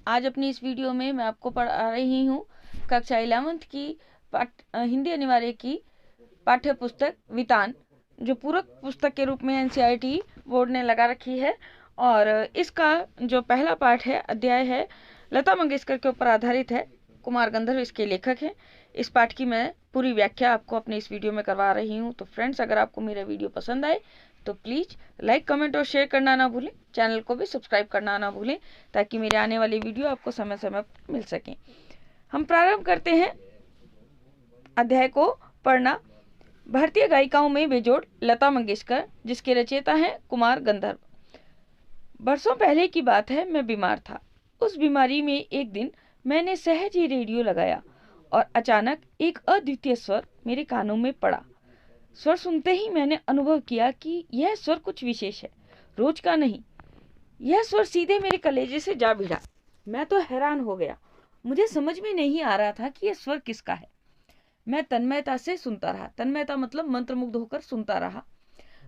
आज अपनी इस वीडियो में मैं आपको पढ़ा रही हूँ कक्षा 11th की हिंदी अनिवार्य की पाठ्य पुस्तक वितान, जो पूरक पुस्तक के रूप में एनसीईआरटी बोर्ड ने लगा रखी है। और इसका जो पहला पाठ है, अध्याय है, लता मंगेशकर के ऊपर आधारित है। कुमार गंधर्व इसके लेखक हैं। इस पाठ की मैं पूरी व्याख्या आपको अपने इस वीडियो में करवा रही हूँ। तो फ्रेंड्स, अगर आपको मेरा वीडियो पसंद आए तो प्लीज़ लाइक, कमेंट और शेयर करना ना भूलें। चैनल को भी सब्सक्राइब करना ना भूलें ताकि मेरे आने वाली वीडियो आपको समय समय पर मिल सकें। हम प्रारंभ करते हैं अध्याय को पढ़ना। भारतीय गायिकाओं में बेजोड़ लता मंगेशकर, जिसके रचयिता हैं कुमार गंधर्व। बरसों पहले की बात है, मैं बीमार था। उस बीमारी में एक दिन मैंने सहज ही रेडियो लगाया और अचानक एक अद्वितीय स्वर मेरे कानों में पड़ा। स्वर सुनते ही मैंने अनुभव किया कि यह स्वर कुछ विशेष है, रोज का नहीं। यह स्वर सीधे मेरे कलेजे से जा भिड़ा। मैं तो हैरान हो गया। मुझे समझ में नहीं आ रहा था कि यह स्वर किसका है। मैं तन्मयता से सुनता रहा। तन्मयता मतलब मंत्रमुग्ध होकर सुनता रहा।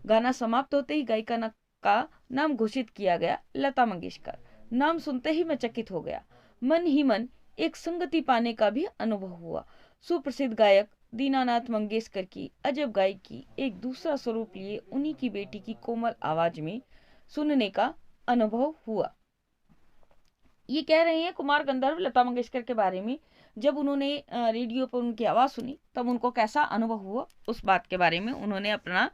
गाना समाप्त होते ही गायिका का नाम घोषित किया गया, लता मंगेशकर। नाम सुनते ही मैं चकित हो गया। मन ही मन एक संगति पाने का भी अनुभव हुआ। सुप्रसिद्ध गायक दीनानाथ मंगेशकर की अजब गायकी एक दूसरा स्वरूप लिए उन्हीं की बेटी की कोमल आवाज में सुनने का अनुभव हुआ। ये कह रहे हैं कुमार गंधर्व लता मंगेशकर के बारे में। जब उन्होंने रेडियो पर उनकी आवाज सुनी तब उनको कैसा अनुभव हुआ, उस बात के बारे में उन्होंने अपना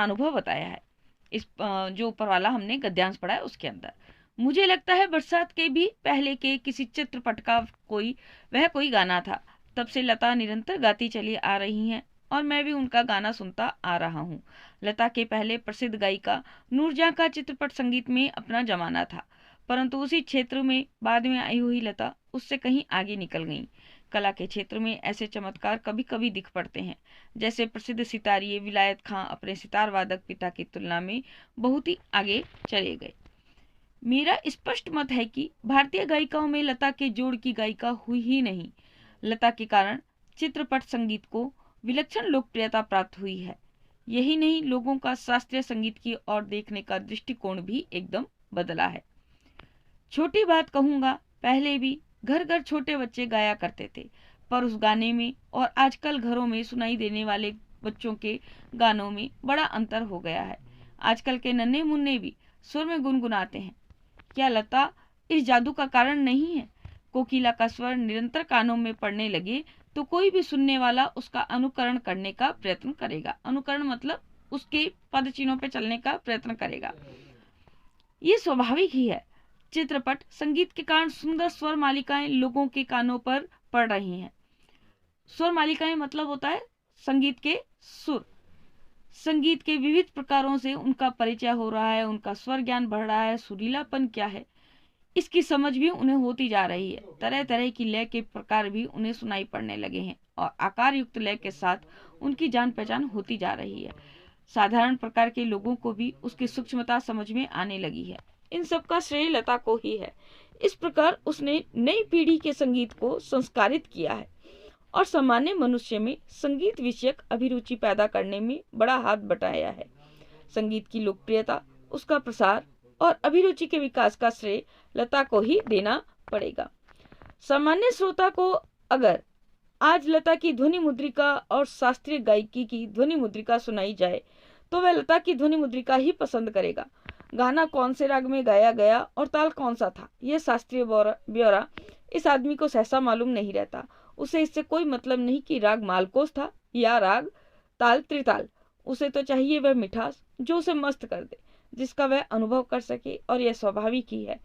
अनुभव बताया है। इस जो ऊपर वाला हमने गद्यांश पढ़ा है उसके अंदर। मुझे लगता है बरसात के भी पहले के किसी चित्रपट का वह कोई गाना था। तब से लता निरंतर गाती चली आ रही हैं और मैं भी उनका गाना सुनता आ रहा हूँ। लता के पहले प्रसिद्ध गायिका नूरजहां का चित्रपट संगीत में अपना जमाना था, परंतु उसी क्षेत्र में बाद में आई हुई लता उससे कहीं आगे निकल गई। कला के क्षेत्र में ऐसे चमत्कार कभी कभी दिख पड़ते हैं। जैसे प्रसिद्ध सितारिये विलायत खां अपने सितार वादक पिता की तुलना में बहुत ही आगे चले गए। मेरा स्पष्ट मत है कि भारतीय गायिकाओं में लता के जोड़ की गायिका हुई ही नहीं। लता के कारण चित्रपट संगीत को विलक्षण लोकप्रियता प्राप्त हुई है। यही नहीं, लोगों का शास्त्रीय संगीत की ओर देखने का दृष्टिकोण भी एकदम बदला है। छोटी बात कहूंगा, पहले भी घर घर छोटे बच्चे गाया करते थे, पर उस गाने में और आजकल घरों में सुनाई देने वाले बच्चों के गानों में बड़ा अंतर हो गया है। आजकल के नन्हे मुन्ने भी सुर में गुनगुनाते हैं। क्या लता इस जादू का कारण नहीं है? कोकिला का स्वर निरंतर कानों में पड़ने लगे तो कोई भी सुनने वाला उसका अनुकरण करने का प्रयत्न करेगा। अनुकरण मतलब उसके पद चिन्हों पे चलने का प्रयत्न करेगा। ये स्वाभाविक ही है। चित्रपट संगीत के कारण सुंदर स्वर मालिकाएं लोगों के कानों पर पड़ रही हैं। स्वर मालिकाएं मतलब होता है संगीत के सुर। संगीत के विविध प्रकारों से उनका परिचय हो रहा है, उनका स्वर ज्ञान बढ़ रहा है। सुरीलापन क्या है, इसकी समझ भी उन्हें होती जा रही है। तरह तरह की लय के प्रकार भी उन्हें सुनाई पड़ने लगे हैं और आकार युक्त लय के साथ उनकी जान पहचान होती जा रही है। साधारण प्रकार के लोगों को भी उसकी सूक्ष्मता समझ में आने लगी है। इन सब का श्रेय लता को ही है। इस प्रकार उसने नई पीढ़ी के संगीत को संस्कारित किया है और सामान्य मनुष्य में संगीत विषयक अभिरुचि पैदा करने में बड़ा हाथ बटाया है। संगीत की लोकप्रियता, उसका प्रसार और अभिरुचि के विकास का श्रेय लता को ही देना पड़ेगा। सामान्य श्रोता को अगर आज लता की ध्वनि मुद्रिका और शास्त्रीय गायकी की ध्वनि मुद्रिका सुनाई जाए तो वह लता की ध्वनि मुद्रिका ही पसंद करेगा। गाना कौन से राग में गाया गया और ताल कौन सा था, यह शास्त्रीय ब्यौरा इस आदमी को सहसा मालूम नहीं रहता। उसे इससे कोई मतलब नहीं कि राग मालकोस था या राग ताल त्रिताल। उसे तो चाहिए वह मिठास जो उसे मस्त कर दे, जिसका वह अनुभव कर सके। और यह स्वाभाविक ही है,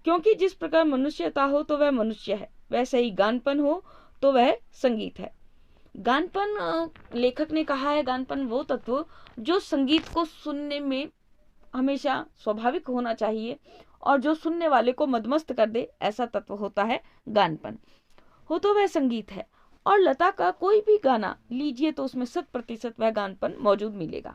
क्योंकि जिस प्रकार मनुष्यता हो तो वह मनुष्य है, वैसे ही गानपन हो तो वह संगीत है। गानपन, लेखक ने कहा है, गानपन वो तत्व जो संगीत को सुनने में हमेशा स्वाभाविक होना चाहिए और जो सुनने वाले को मदमस्त कर दे, ऐसा तत्व होता है गानपन। हो तो वह संगीत है। और लता का कोई भी गाना लीजिए तो उसमें 100% वह गानपन मौजूद मिलेगा।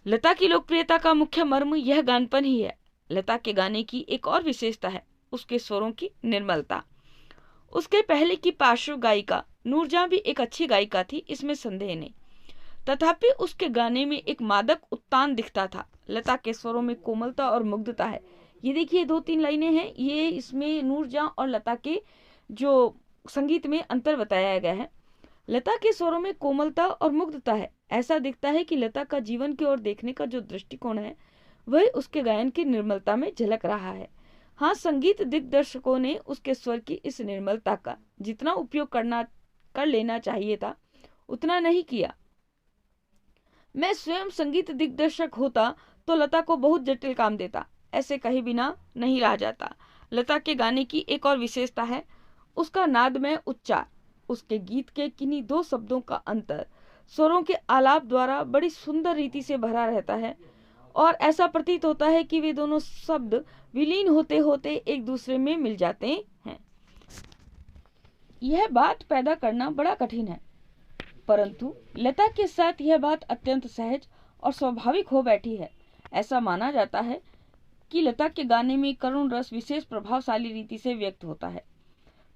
लता की लोकप्रियता का मुख्य मर्म यह गानपन ही है। लता के गाने की एक और विशेषता है उसके स्वरों की निर्मलता। उसके पहले की पार्श्व गायिका नूरजहां भी एक अच्छी गायिका थी, इसमें संदेह नहीं। तथापि उसके गाने में एक मादक उत्तान दिखता था। लता के स्वरों में कोमलता और मुग्धता है, ये देखिए 2-3 लाइनें हैं, ये इसमें नूरजहां और लता के जो संगीत में अंतर बताया गया है। लता के स्वरों में कोमलता और मुग्धता है। ऐसा दिखता है कि लता का जीवन की ओर देखने का जो दृष्टिकोण है वह उसके गायन की निर्मलता में झलक रहा है। हाँ, संगीत दिग्दर्शकों ने उसके स्वर की इस निर्मलता का जितना उपयोग कर लेना चाहिए था उतना नहीं किया। मैं स्वयं संगीत दिग्दर्शक होता तो लता को बहुत जटिल काम देता, ऐसे कहे बिना नहीं रहा जाता। लता के गाने की एक और विशेषता है उसका नादमय उच्चार। उसके गीत के किन्हीं 2 शब्दों का अंतर स्वरों के आलाप द्वारा बड़ी सुंदर रीति से भरा रहता है और ऐसा प्रतीत होता है कि वे दोनों शब्द विलीन होते होते एक दूसरे में मिल जाते हैं। यह बात पैदा करना बड़ा कठिन है, परंतु लता के साथ यह बात अत्यंत सहज और स्वाभाविक हो बैठी है। ऐसा माना जाता है कि लता के गाने में करुण रस विशेष प्रभावशाली रीति से व्यक्त होता है,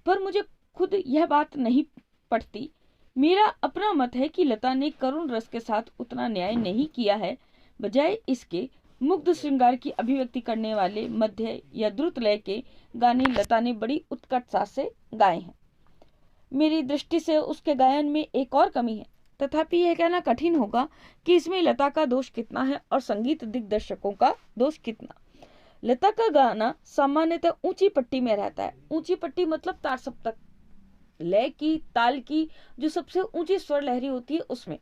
पर मुझे खुद यह बात नहीं पटती। मेरा अपना मत है कि लता ने करुण रस के साथ उतना न्याय नहीं किया है, बजाय इसके मुग्ध श्रृंगार की अभिव्यक्ति करने वाले मध्य या द्रुत लय के गाने लता ने बड़ी उत्कटता से गाए हैं। मेरी दृष्टि से उसके गायन में एक और कमी है, तथापि यह कहना कठिन होगा कि इसमें लता का दोष कितना है और संगीत दिग्दर्शकों का दोष कितना। लता का गाना सामान्यतः ऊंची पट्टी में रहता है। ऊंची पट्टी मतलब तार सप्तक, लय की, ताल की जो सबसे ऊंची स्वर लहरी होती है उसमें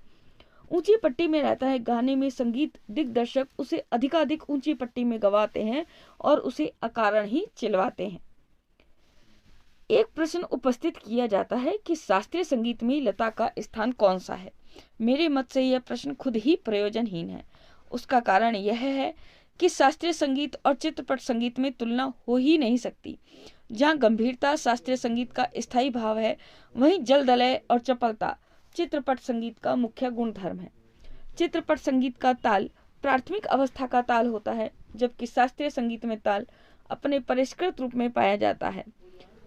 ऊंची पट्टी में रहता है। गाने में संगीत दिग्दर्शक उसे अधिकाधिक ऊंची पट्टी में गवाते हैं और उसे अकारण ही चिल्वाते हैं। एक प्रश्न उपस्थित किया जाता है कि शास्त्रीय संगीत में लता का स्थान कौन सा है। मेरे मत से यह प्रश्न खुद ही प्रयोजनहीन है। उसका कारण यह है कि शास्त्रीय संगीत और चित्रपट संगीत में तुलना हो ही नहीं सकती। जहाँ गंभीरता शास्त्रीय संगीत का स्थायी भाव है, वहीं जल्दलय और चपलता चित्रपट संगीत का मुख्य गुणधर्म है। चित्रपट संगीत का ताल प्राथमिक अवस्था का ताल होता है, जबकि शास्त्रीय संगीत में ताल अपने परिष्कृत रूप में पाया जाता है।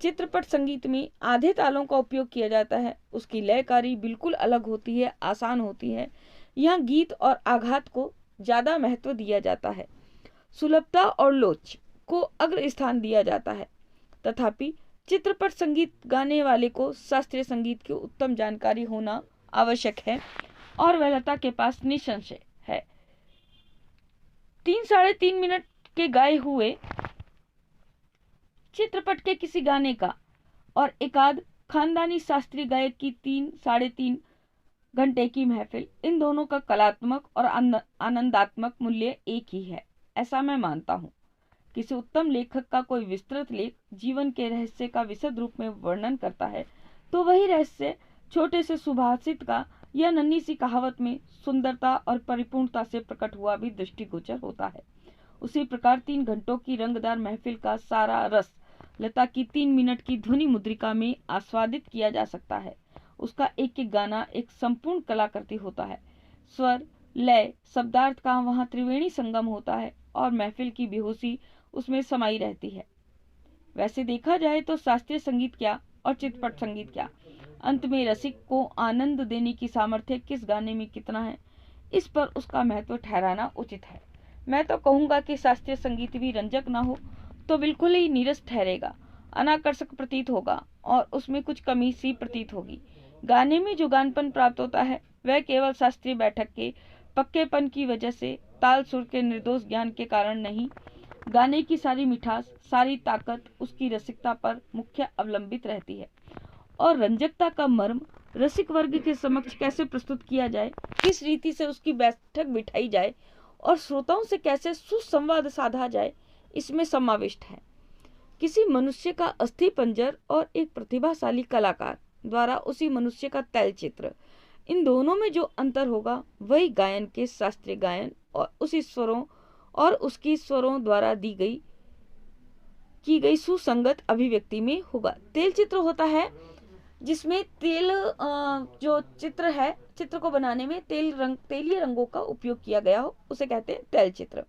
चित्रपट संगीत में आधे तालों का उपयोग किया जाता है। उसकी लयकारी बिल्कुल अलग होती है, आसान होती है। यहाँ गीत और आघात को ज्यादा महत्व दिया जाता है, सुलभता और लोच को अग्र स्थान दिया जाता है। तथापि चित्रपट संगीत गाने वाले को शास्त्रीय संगीत की उत्तम जानकारी होना आवश्यक है और वह लता के पास निसंशय है। 3-3.5 मिनट के गाए हुए चित्रपट के किसी गाने का और एकाध खानदानी शास्त्रीय गायक की 3-3.5 घंटे की महफिल, इन दोनों का कलात्मक और आनंदात्मक मूल्य एक ही है, ऐसा मैं मानता हूँ। किसी उत्तम लेखक का कोई विस्तृत लेख जीवन के रहस्य का विशद रूप में वर्णन करता है तो वही रहस्य छोटे से सुभाषित का या नन्ही सी कहावत में सुंदरता और परिपूर्णता से प्रकट हुआ भी दृष्टिगोचर होता है। उसी प्रकार 3 घंटों की रंगदार महफिल का सारा रस लता की 3 मिनट की ध्वनि मुद्रिका में आस्वादित किया जा सकता है। उसका एक एक गाना एक संपूर्ण कलाकृति होता है। स्वर, लय, शब्दार्थ का वहाँ त्रिवेणी संगम होता है और महफिल की बेहोशी उसमें समाई रहती है। वैसे देखा जाए तो शास्त्रीय संगीत क्या और चित्रपट संगीत क्या, अंत में रसिक को आनंद देने की सामर्थ्य किस गाने में कितना है, इस पर उसका महत्व ठहराना उचित है। मैं तो कहूँगा कि शास्त्रीय संगीत भी रंजक ना हो तो बिल्कुल ही नीरस ठहरेगा, अनाकर्षक प्रतीत होगा और उसमें कुछ कमी सी प्रतीत होगी। गाने में जो गानपन प्राप्त होता है वह केवल शास्त्रीय बैठक के पक्केपन की वजह से, ताल सुर के निर्दोष ज्ञान के कारण नहीं। गाने की सारी मिठास, सारी ताकत उसकी रसिकता पर मुख्य अवलंबित रहती है और रंजकता का मर्म रसिक वर्ग के समक्ष कैसे प्रस्तुत किया जाए, किस रीति से उसकी बैठक बिठाई जाए और श्रोताओं से कैसे सुसंवाद साधा जाए, इसमें समाविष्ट है। किसी मनुष्य का अस्थि पंजर और एक प्रतिभाशाली कलाकार द्वारा उसी मनुष्य का तैलचित्र, इन दोनों में जो अंतर होगा वही गायन के शास्त्रीय गायन और उसी स्वरों और उसकी स्वरों द्वारा की गई सुसंगत अभिव्यक्ति में होगा। तेल चित्र होता है जिसमें तेल जो चित्र है, चित्र को बनाने में तेलीय रंगों का उपयोग किया गया हो, उसे कहते हैं तैल चित्र।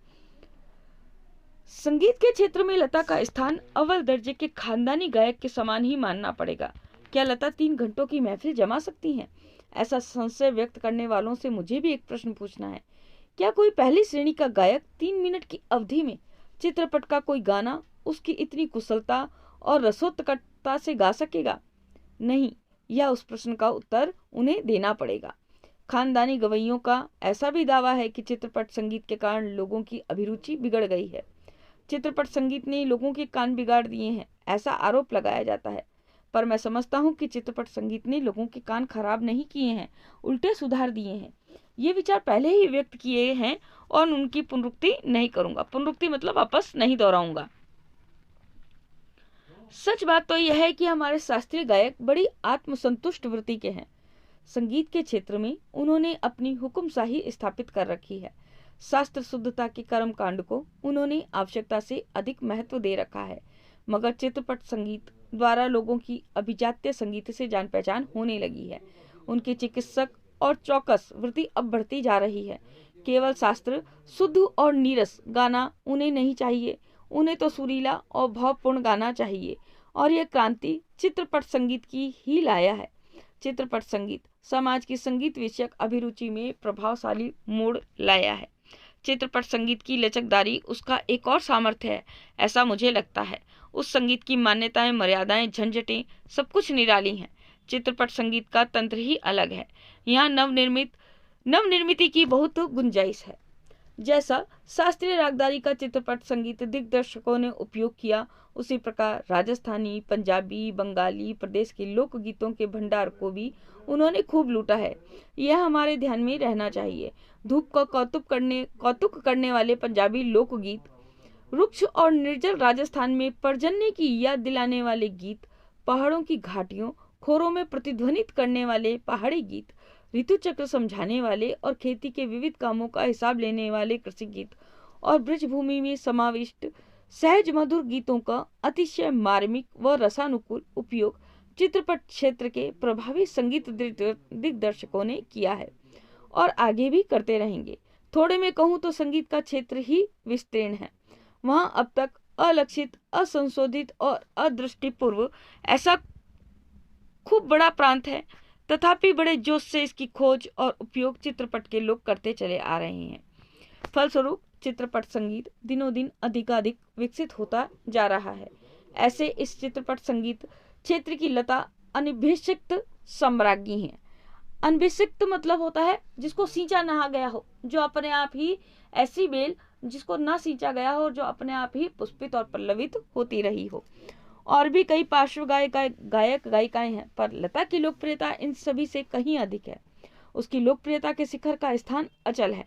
संगीत के क्षेत्र में लता का स्थान अव्वल दर्जे के खानदानी गायक के समान ही मानना पड़ेगा। क्या लता 3 घंटों की महफिल जमा सकती हैं? ऐसा संशय व्यक्त करने वालों से मुझे भी एक प्रश्न पूछना है। क्या कोई पहली श्रेणी का गायक 3 मिनट की अवधि में चित्रपट का कोई गाना उसकी इतनी कुशलता और रसोत्कटता से गा सकेगा? नहीं, यह उस प्रश्न का उत्तर उन्हें देना पड़ेगा। खानदानी गवैयों का ऐसा भी दावा है कि चित्रपट संगीत के कारण लोगों की अभिरुचि बिगड़ गई है। चित्रपट संगीत ने लोगों के कान बिगाड़ दिए हैं, ऐसा आरोप लगाया जाता है। पर मैं समझता हूँ कि चित्रपट संगीत ने लोगों के कान खराब नहीं किए हैं, उल्टे सुधार दिए हैं। ये विचार पहले ही व्यक्त किए हैं और उनकी पुनरुक्ति नहीं करूंगा। पुनरुक्ति मतलब वापस नहीं दोहराऊंगा। सच बात तो यह है कि हमारे शास्त्रीय गायक बड़ी आत्मसंतुष्ट वृत्ति के हैं। संगीत के क्षेत्र में उन्होंने अपनी हुक्मशाही स्थापित कर रखी है। शास्त्र शुद्धता के कर्म कांड को उन्होंने आवश्यकता से अधिक महत्व दे रखा है। मगर चित्रपट संगीत द्वारा लोगों की अभिजात्य संगीत से जान पहचान होने लगी है। उनकी चिकित्सक और चौकस वृत्ति अब बढ़ती जा रही है। केवल शास्त्र शुद्ध और नीरस गाना उन्हें नहीं चाहिए, उन्हें तो सुरीला और भावपूर्ण गाना चाहिए। और यह क्रांति चित्रपट संगीत की ही लाया है। चित्रपट संगीत समाज की संगीत विषयक अभिरुचि में प्रभावशाली मोड़ लाया है। चित्रपट संगीत की लचकदारी उसका एक और सामर्थ्य है, ऐसा मुझे लगता है। उस संगीत की मान्यताएं, मर्यादाएं, झंझटें सब कुछ निराली हैं। चित्रपट संगीत का तंत्र ही अलग है। यहाँ नवनिर्मिति की बहुत गुंजाइश है। जैसा शास्त्रीय रागदारी का चित्रपट संगीत दिग्दर्शकों ने उपयोग किया, उसी प्रकार राजस्थानी, पंजाबी, बंगाली प्रदेश के लोकगीतों के भंडार को भी उन्होंने खूब लूटा है। यह हमारे ध्यान में रहना चाहिए। धूप का कौतुक करने वाले पंजाबी लोकगीत, रुक्ष और निर्जल राजस्थान में पर्जन्य की याद दिलाने वाले गीत, पहाड़ों की घाटियों खोरों में प्रतिध्वनित करने वाले पहाड़ी गीत, ऋतु चक्र समझाने वाले और खेती के विविध कामों का हिसाब लेने वाले कृषि गीत और ब्रजभूमि में समाविष्ट सहज मधुर गीतों का अतिशय मार्मिक व रसानुकूल उपयोग चित्रपट क्षेत्र के प्रभावी संगीत दिग्दर्शकों ने किया है और आगे भी करते रहेंगे। थोड़े में कहूँ तो संगीत का क्षेत्र ही विस्तीर्ण है। वहाँ अब तक अलक्षित, असंशोधित और अदृष्टिपूर्व ऐसा खूब बड़ा प्रांत है, तथापि बड़े जोश से इसकी खोज और उपयोग चित्रपट के लोग करते चले आ रहे हैं। फलस्वरूप चित्रपट संगीत दिनों दिन अधिकाधिक विकसित होता जा रहा है। ऐसे इस चित्रपट संगीत क्षेत्र की लता अनभिषिक्त सम्राज्ञी है। अनभिषिक्त मतलब होता है जिसको सींचा नहा गया हो, जो अपने आप ही ऐसी बेल जिसको ना सींचा गया हो और जो अपने आप ही पुष्पित और पल्लवित होती रही हो। और भी कई पार्श्व गायक गायिकाएं हैं, पर लता की लोकप्रियता इन सभी से कहीं अधिक है। उसकी लोकप्रियता के शिखर का स्थान अचल है।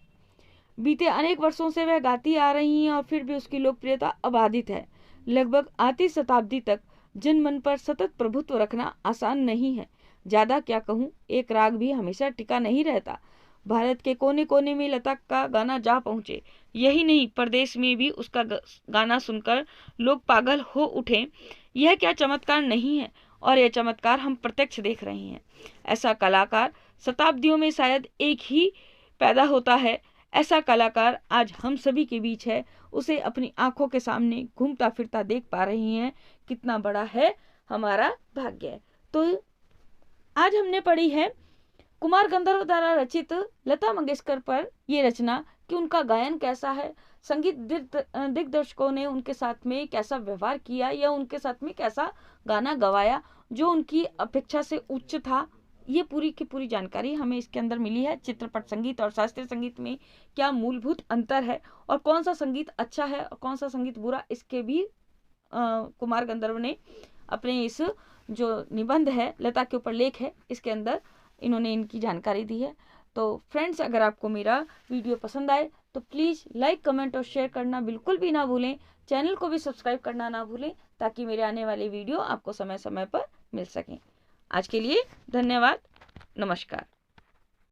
बीते अनेक वर्षों से वह गाती आ रही हैं और फिर भी उसकी लोकप्रियता अबाधित है। लगभग आधी शताब्दी तक जनमन पर सतत प्रभुत्व रखना आसान नहीं है। ज्यादा क्या कहूँ, एक राग भी हमेशा टिका नहीं रहता। भारत के कोने कोने में लता का गाना जा पहुंचे। यही नहीं, प्रदेश में भी उसका गाना सुनकर लोग पागल हो उठे। यह क्या चमत्कार नहीं है, और यह चमत्कार हम प्रत्यक्ष देख रहे हैं। ऐसा कलाकार शताब्दियों में शायद एक ही पैदा होता है। ऐसा कलाकार आज हम सभी के बीच है। उसे अपनी आंखों के सामने घूमता फिरता देख पा रही हैं। कितना बड़ा है हमारा भाग्य। तो आज हमने पढ़ी है कुमार गंधर्व द्वारा रचित लता मंगेशकर पर ये रचना कि उनका गायन कैसा है, संगीत दिग्दर्शकों ने उनके साथ में कैसा व्यवहार किया या उनके साथ में कैसा गाना गवाया जो उनकी अपेक्षा से उच्च था। ये पूरी की पूरी जानकारी हमें इसके अंदर मिली है। चित्रपट संगीत और शास्त्रीय संगीत में क्या मूलभूत अंतर है और कौन सा संगीत अच्छा है और कौन सा संगीत बुरा, इसके भी कुमार गंधर्व ने अपने इस जो निबंध है, लता के ऊपर लेख है, इसके अंदर इन्होंने इनकी जानकारी दी है। तो फ्रेंड्स, अगर आपको मेरा वीडियो पसंद आए तो प्लीज़ लाइक, कमेंट और शेयर करना बिल्कुल भी ना भूलें। चैनल को भी सब्सक्राइब करना ना भूलें ताकि मेरे आने वाले वीडियो आपको समय समय पर मिल सकें। आज के लिए धन्यवाद। नमस्कार।